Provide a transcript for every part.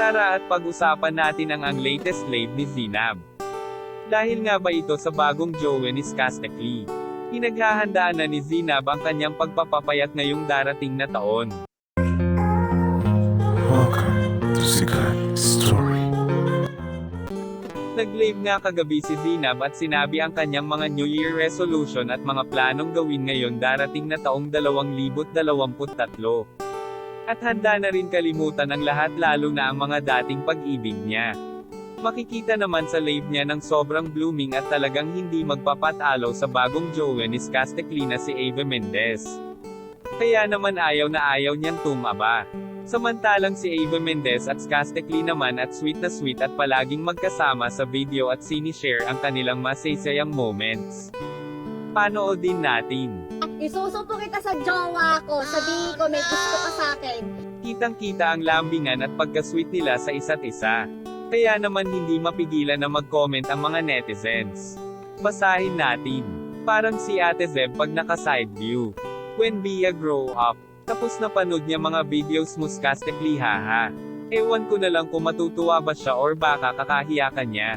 Tara at pag-usapan natin ang latest slave ni Zinab. Dahil nga ba ito sa bagong jowa ni Skastekli? Pinaghahandaan na ni Zinab ang kanyang pagpapapayat ngayong darating na taon. Welcome to Sikat Story. Nag-live nga kagabi si Zinab at sinabi ang kanyang mga New Year resolution at mga planong gawin ngayon darating na taong 2023. At handa na rin kalimutan ang lahat lalo na ang mga dating pag-ibig niya. Makikita naman sa live niya ng sobrang blooming at talagang hindi magpapatalo sa bagong jowa ni Skastekli na si Eva Mendez. Kaya naman ayaw na ayaw niyang tumaba. Samantalang si Eva Mendez at Skastekli naman at sweet at palaging magkasama sa video at sinishare ang kanilang masayang moments. Panoodin natin. Isusupo kita sa jowa ko, sabihin ko may gusto ka sa akin. Kitang-kita ang lambingan at pagka-sweet nila sa isa't isa. Kaya naman hindi mapigilan na mag-comment ang mga netizens. Basahin natin. Parang si Ate Zeb pag naka-side view. When Bia grow up. Tapos napanood niya mga videos mo Skastekli haha. Ewan ko na lang kung matutuwa ba siya or baka kakahiyakan niya.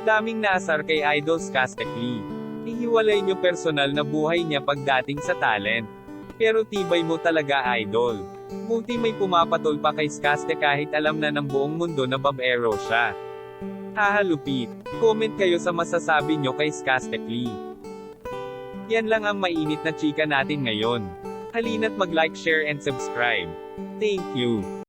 Daming naasar kay Idol Skastekli. Ihiwalay niyo personal na buhay niya pagdating sa talent. Pero tibay mo talaga Idol. Buti may pumapatol pa kay Skastek kahit alam na ng buong mundo na babaero siya. Hahalupit. Comment kayo sa masasabi niyo kay Skastekli. Yan lang ang mainit na chika natin ngayon. Halina't mag-like, share and subscribe. Thank you.